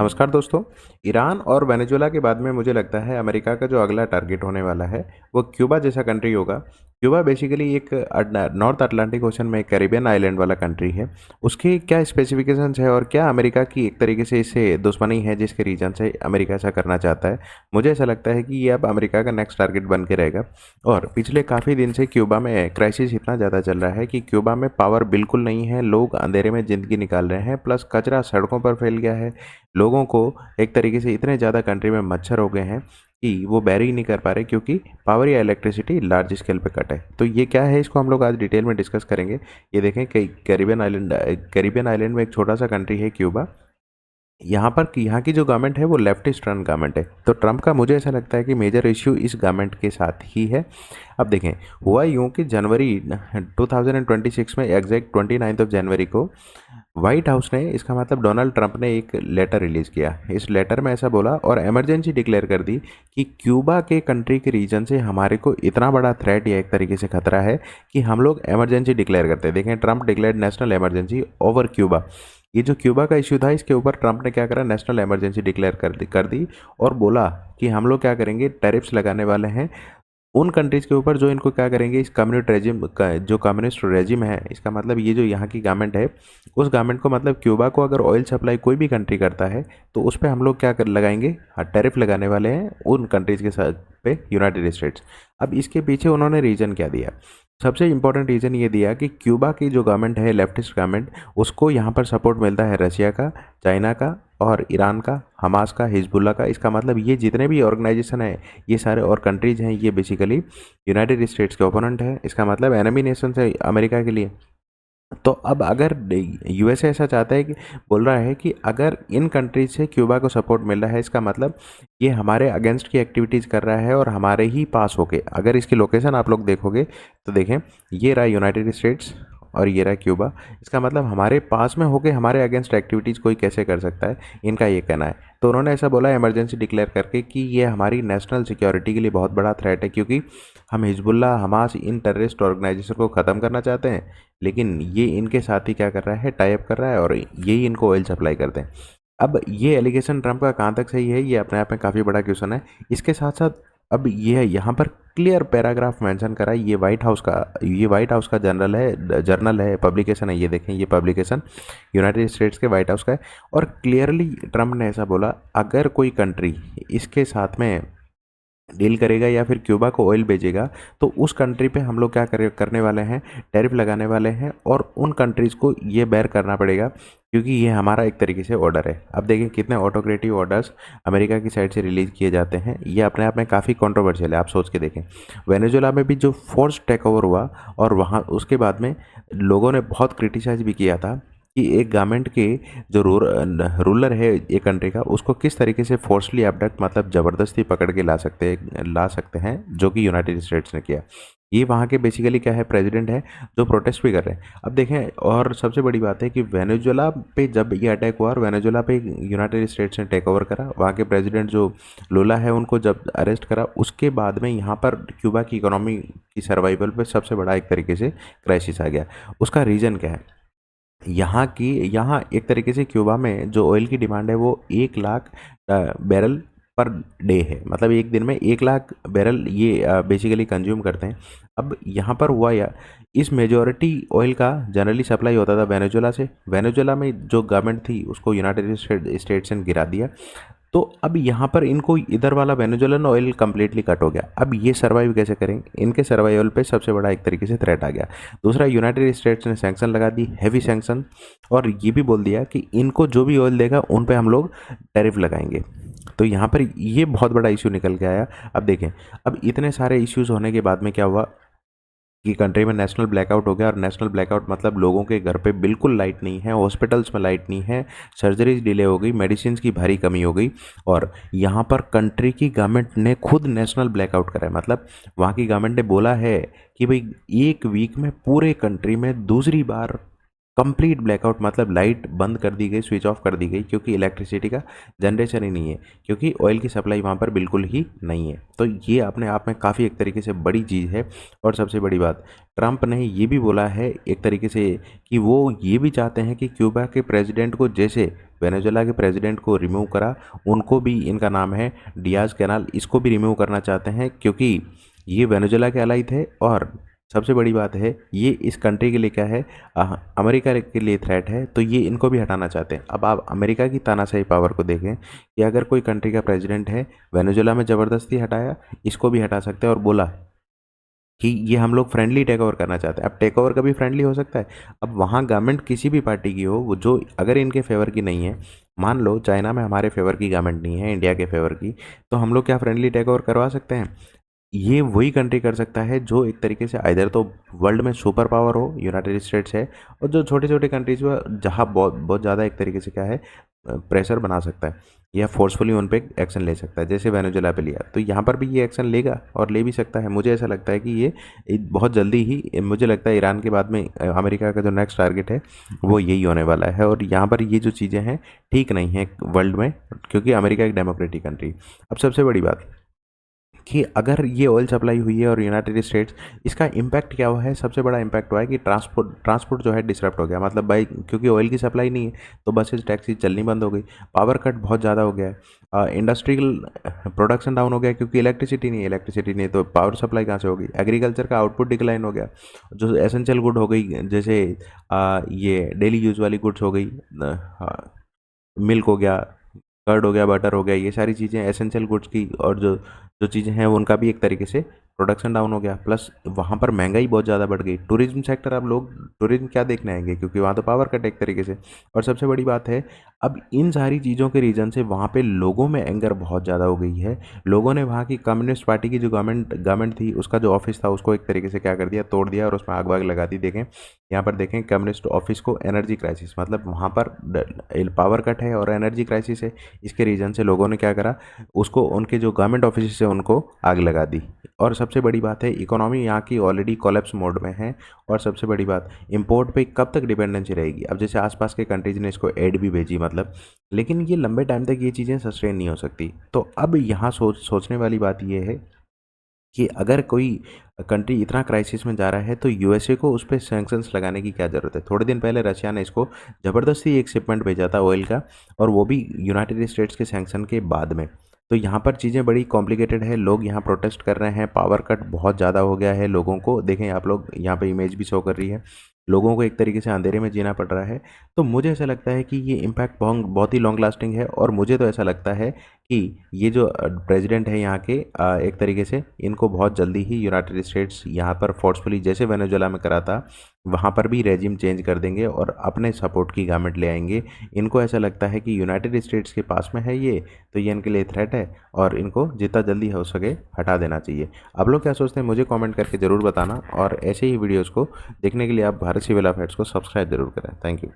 नमस्कार दोस्तों। ईरान और वेनेजुएला के बाद में मुझे लगता है अमेरिका का जो अगला टारगेट होने वाला है वो क्यूबा जैसा कंट्री होगा। क्यूबा बेसिकली एक नॉर्थ अटलांटिक ओशन में कैरिबियन आइलैंड वाला कंट्री है। उसके क्या स्पेसिफिकेशंस है और क्या अमेरिका की एक तरीके से इससे दुश्मनी है जिसके रीजन से अमेरिका ऐसा करना चाहता है। मुझे ऐसा लगता है कि ये अब अमेरिका का नेक्स्ट टारगेट बन के रहेगा। और पिछले काफ़ी दिन से क्यूबा में क्राइसिस इतना ज़्यादा चल रहा है कि क्यूबा में पावर बिल्कुल नहीं है, लोग अंधेरे में ज़िंदगी निकाल रहे हैं, प्लस कचरा सड़कों पर फैल गया है। लोगों को एक तरीके से इतने ज़्यादा कंट्री में मच्छर हो गए हैं कि वो बैर ही नहीं कर पा रहे क्योंकि पावर या इलेक्ट्रिसिटी लार्ज स्केल पे कट है। तो ये क्या है, इसको हम लोग आज डिटेल में डिस्कस करेंगे। ये देखें कि कैरिबियन आइलैंड में एक छोटा सा कंट्री है क्यूबा। यहाँ की जो गवर्नमेंट है वो लेफ्टिस्ट रन गवर्नमेंट है। तो ट्रम्प का मुझे ऐसा लगता है कि मेजर इश्यू इस गवर्नमेंट के साथ ही है। अब देखें, हुआ यूँ कि जनवरी 2026 में एग्जैक्ट 29 जनवरी को व्हाइट हाउस ने, इसका मतलब डोनाल्ड ट्रंप ने एक लेटर रिलीज़ किया। इस लेटर में ऐसा बोला और इमरजेंसी डिक्लेयर कर दी कि क्यूबा के कंट्री के रीजन से हमारे को इतना बड़ा थ्रेट या एक तरीके से खतरा है कि हम लोग इमरजेंसी डिक्लेयर करते हैं। देखें, Trump declared national emergency over Cuba. ये जो क्यूबा का इश्यू था इसके ऊपर ट्रंप ने क्या करा, नेशनल इमरजेंसी डिक्लेयर कर दी और बोला कि हम लोग क्या करेंगे, टैरिफ्स लगाने वाले हैं उन कंट्रीज़ के ऊपर जो इनको क्या करेंगे, इस कम्युनिस्ट रेजिम का जो कम्युनिस्ट रेजिम है, इसका मतलब ये जो यहाँ की गवर्नमेंट है उस गवर्नमेंट को, मतलब क्यूबा को अगर ऑयल सप्लाई कोई भी कंट्री करता है तो उस पर हम लोग क्या कर लगाएंगे, हाँ, टैरिफ लगाने वाले हैं उन कंट्रीज़ के साथ पे, यूनाइटेड स्टेट्स। अब इसके पीछे उन्होंने रीज़न क्या दिया, सबसे इंपॉर्टेंट रीज़न ये दिया कि क्यूबा की जो गवर्नमेंट है, लेफ्टिस्ट गवर्नमेंट, उसको यहाँ पर सपोर्ट मिलता है रशिया का, चाइना का और ईरान का, हमास का, हिजबुल्ला का। इसका मतलब ये जितने भी ऑर्गेनाइजेशन है, ये सारे और कंट्रीज हैं, ये बेसिकली यूनाइटेड स्टेट्स के ओपोनेंट है। इसका मतलब एनिमी नेशन है अमेरिका के लिए। तो अब अगर यूएसए ऐसा चाहता है कि, बोल रहा है कि अगर इन कंट्रीज से क्यूबा को सपोर्ट मिल रहा है, इसका मतलब ये हमारे अगेंस्ट की एक्टिविटीज़ कर रहा है और हमारे ही पास होके, अगर इसकी लोकेशन आप लोग देखोगे तो देखें, ये रहा यूनाइटेड स्टेट्स और ये रहा क्यूबा। इसका मतलब हमारे पास में होके हमारे अगेंस्ट एक्टिविटीज़ कोई कैसे कर सकता है, इनका ये कहना है। तो उन्होंने ऐसा बोला इमरजेंसी डिक्लेयर करके कि ये हमारी नेशनल सिक्योरिटी के लिए बहुत बड़ा थ्रेट है, क्योंकि हम हिजबुल्ला, हमास, इन टेररिस्ट ऑर्गेनाइजेशन को ख़त्म करना चाहते हैं, लेकिन ये इनके साथ ही क्या कर रहा है, टाई अप कर रहा है और यही इनको ऑयल सप्लाई करते हैं। अब ये एलिगेशन ट्रंप का कहाँ तक सही है, ये अपने आप में काफ़ी बड़ा क्वेश्चन है। इसके साथ साथ अब ये यहाँ पर क्लियर पैराग्राफ मेंशन करा है, ये वाइट हाउस का जर्नल है, पब्लिकेशन है। ये देखें, ये पब्लिकेशन यूनाइटेड स्टेट्स के वाइट हाउस का है। और क्लियरली ट्रंप ने ऐसा बोला, अगर कोई कंट्री इसके साथ में डील करेगा या फिर क्यूबा को ऑयल भेजेगा तो उस कंट्री पे हम लोग क्या करने वाले हैं, टैरिफ लगाने वाले हैं और उन कंट्रीज़ को ये बेयर करना पड़ेगा, क्योंकि ये हमारा एक तरीके से ऑर्डर है। अब देखिए कितने ऑटोक्रेटिव ऑर्डर्स अमेरिका की साइड से रिलीज़ किए जाते हैं, ये अपने आप में काफ़ी कंट्रोवर्शियल है। आप सोच के देखें, वेनेजुएला में भी जो फोर्स टेक ओवर हुआ और वहाँ उसके बाद में लोगों ने बहुत क्रिटिसाइज भी किया था कि एक गवर्नमेंट के जो रूलर है एक कंट्री का, उसको किस तरीके से फोर्सली अबडक्ट, मतलब ज़बरदस्ती पकड़ के ला सकते हैं, जो कि यूनाइटेड स्टेट्स ने किया। ये वहाँ के बेसिकली क्या है, प्रेसिडेंट है जो प्रोटेस्ट भी कर रहे हैं। अब देखें, और सबसे बड़ी बात है कि वेनेजुएला पे जब ये अटैक हुआ और वेनेजुएला पे यूनाइटेड स्टेट्स ने टेक ओवर करा, वहाँ के प्रेसिडेंट जो लूला है उनको जब अरेस्ट करा, उसके बाद में यहाँ पर क्यूबा की इकोनॉमी की सर्वाइवल पे सबसे बड़ा एक तरीके से क्राइसिस आ गया। उसका रीज़न क्या है, यहाँ एक तरीके से क्यूबा में जो ऑयल की डिमांड है वो 1 लाख बैरल पर डे है, मतलब एक दिन में 1 लाख बैरल ये बेसिकली कंज्यूम करते हैं। अब यहाँ पर हुआ या, इस मेजॉरिटी ऑयल का जनरली सप्लाई होता था वेनेजुएला से। वेनेजुएला में जो गवर्नमेंट थी उसको यूनाइटेड स्टेट्स ने गिरा दिया। तो अब यहाँ पर इनको इधर वाला वेनेजुएलन ऑयल कम्प्लीटली कट हो गया। अब ये सर्वाइव कैसे करेंगे, इनके सर्वाइवल पे सबसे बड़ा एक तरीके से थ्रेट आ गया। दूसरा, यूनाइटेड स्टेट्स ने सैंक्शन लगा दी, हैवी सैंक्शन, और ये भी बोल दिया कि इनको जो भी ऑयल देगा उन पे हम लोग टैरिफ लगाएंगे। तो यहाँ पर ये बहुत बड़ा इशू निकल के आया। अब देखें, अब इतने सारे इश्यूज होने के बाद में क्या हुआ कि कंट्री में नेशनल ब्लैकआउट हो गया। और नेशनल ब्लैकआउट मतलब लोगों के घर पे बिल्कुल लाइट नहीं है, हॉस्पिटल्स में लाइट नहीं है, सर्जरीज डिले हो गई, मेडिसिन की भारी कमी हो गई। और यहाँ पर कंट्री की गवर्नमेंट ने खुद नेशनल ब्लैकआउट करा है, मतलब वहाँ की गवर्नमेंट ने बोला है कि भाई 1 वीक में पूरे कंट्री में दूसरी बार कंप्लीट ब्लैकआउट, मतलब लाइट बंद कर दी गई, स्विच ऑफ कर दी गई, क्योंकि इलेक्ट्रिसिटी का जनरेशन ही नहीं है, क्योंकि ऑयल की सप्लाई वहाँ पर बिल्कुल ही नहीं है। तो ये अपने आप में काफ़ी एक तरीके से बड़ी चीज़ है। और सबसे बड़ी बात, ट्रंप ने ये भी बोला है एक तरीके से कि वो ये भी चाहते हैं कि क्यूबा के प्रेसिडेंट को जैसे वेनेजुएला के प्रेसिडेंट को रिमूव करा, उनको भी, इनका नाम है डियाज कैनाल, इसको भी रिमूव करना चाहते हैं क्योंकि ये वेनेजुएला के अलाई थे और सबसे बड़ी बात है ये इस कंट्री के लिए क्या है, अमेरिका के लिए थ्रेट है, तो ये इनको भी हटाना चाहते हैं। अब आप अमेरिका की तानाशाही पावर को देखें कि अगर कोई कंट्री का प्रेसिडेंट है, वेनेजुएला में ज़बरदस्ती हटाया, इसको भी हटा सकते हैं और बोला कि ये हम लोग फ्रेंडली टेक ओवर करना चाहते हैं। अब टेक ओवर कभी फ्रेंडली हो सकता है? अब वहाँ गवर्नमेंट किसी भी पार्टी की हो, वो जो अगर इनके फेवर की नहीं है, मान लो चाइना में हमारे फेवर की गवर्नमेंट नहीं है, इंडिया के फेवर की, तो हम लोग क्या फ्रेंडली टेक ओवर करवा सकते हैं? ये वही कंट्री कर सकता है जो एक तरीके से आइदर तो वर्ल्ड में सुपर पावर हो, यूनाइटेड स्टेट्स है, और जो छोटे छोटे कंट्रीज हुआ जहाँ बहुत बहुत ज़्यादा एक तरीके से क्या है प्रेशर बना सकता है या फोर्सफुली उन पे एक्शन ले सकता है, जैसे वेनेजुएला पे लिया, तो यहाँ पर भी ये एक्शन लेगा और ले भी सकता है। मुझे ऐसा लगता है कि ये बहुत जल्दी ही, मुझे लगता है ईरान के बाद में अमेरिका का जो नेक्स्ट टारगेट है वो यही होने वाला है। और यहाँ पर ये जो चीज़ें हैं ठीक नहीं है वर्ल्ड में, क्योंकि अमेरिका एक डेमोक्रेटिक कंट्री। अब सबसे बड़ी बात कि अगर ये ऑयल सप्लाई हुई है और यूनाइटेड स्टेट्स, इसका इम्पैक्ट क्या हुआ है? सबसे बड़ा इम्पैक्ट हुआ है कि ट्रांसपोर्ट जो है डिसरप्ट हो गया, मतलब भाई क्योंकि ऑयल की सप्लाई नहीं है तो बसेज टैक्सी चलनी बंद हो गई, पावर कट बहुत ज़्यादा हो गया है, इंडस्ट्रियल प्रोडक्शन डाउन हो गया क्योंकि इलेक्ट्रिसिटी नहीं तो पावर सप्लाई कहाँ से होगी, एग्रीकल्चर का आउटपुट डिक्लाइन हो गया, जो एसेंशियल गुड हो गई जैसे ये डेली यूज वाली गुड्स हो गई, मिल्क हो गया, कर्ड हो गया, बटर हो गया, ये सारी चीज़ें एसेंशियल गुड्स की, और जो जो चीज़ें हैं उनका भी एक तरीके से प्रोडक्शन डाउन हो गया, प्लस वहाँ पर महंगाई बहुत ज़्यादा बढ़ गई। टूरिज्म सेक्टर, अब लोग टूरिज्म क्या देखने आएंगे क्योंकि वहाँ तो पावर कट एक तरीके से। और सबसे बड़ी बात है, अब इन सारी चीज़ों के रीज़न से वहाँ पे लोगों में एंगर बहुत ज़्यादा हो गई है। लोगों ने वहाँ की कम्युनिस्ट पार्टी की जो गवर्नमेंट थी, उसका जो ऑफिस था उसको एक तरीके से क्या कर दिया, तोड़ दिया और उसमें आग वाग लगा दी। देखें यहाँ पर, देखें कम्युनिस्ट ऑफिस को एनर्जी क्राइसिस, मतलब वहाँ पर पावर कट है और एनर्जी क्राइसिस है, इसके रीज़न से लोगों ने क्या करा, उसको उनके जो गवर्नमेंट ऑफिस से उनको आग लगा दी। और सबसे बड़ी बात है, इकोनॉमी यहाँ की ऑलरेडी कोलैप्स मोड में है। और सबसे बड़ी बात, इंपोर्ट पे कब तक डिपेंडेंसी रहेगी? अब जैसे आसपास के कंट्रीज ने इसको एड भी भेजी, मतलब, लेकिन ये लंबे टाइम तक ये चीज़ें सस्टेन नहीं हो सकती। तो अब यहाँ सोचने वाली बात ये है कि अगर कोई कंट्री इतना क्राइसिस में जा रहा है तो यूएसए को उस पर सैंक्शंस लगाने की क्या ज़रूरत है? थोड़े दिन पहले रशिया ने इसको ज़बरदस्ती एक शिपमेंट भेजा था ऑयल का, और वो भी यूनाइटेड स्टेट्स के सैंक्शन के बाद में। तो यहाँ पर चीज़ें बड़ी कॉम्प्लिकेटेड है, लोग यहाँ प्रोटेस्ट कर रहे हैं, पावर कट बहुत ज़्यादा हो गया है लोगों को, देखें आप लोग यहाँ पे इमेज भी शो कर रही है, लोगों को एक तरीके से अंधेरे में जीना पड़ रहा है। तो मुझे ऐसा लगता है कि ये इम्पैक्ट बहुत ही लॉन्ग लास्टिंग है, और मुझे तो ऐसा लगता है कि ये जो प्रेसिडेंट है यहाँ के, एक तरीके से इनको बहुत जल्दी ही यूनाइटेड स्टेट्स यहाँ पर फोर्सफुली, जैसे वेनेजुएला में करा था, वहाँ पर भी रेजिम चेंज कर देंगे और अपने सपोर्ट की गवर्नमेंट ले आएंगे। इनको ऐसा लगता है कि यूनाइटेड स्टेट्स के पास में है ये, तो ये इनके लिए थ्रेट है और इनको जितना जल्दी हो सके हटा देना चाहिए। आप लोग क्या सोचते हैं मुझे कमेंट करके ज़रूर बताना, और ऐसे ही वीडियोज़ को देखने के लिए आप भारत सिविल अफेयर्स को सब्सक्राइब जरूर करें। Thank you.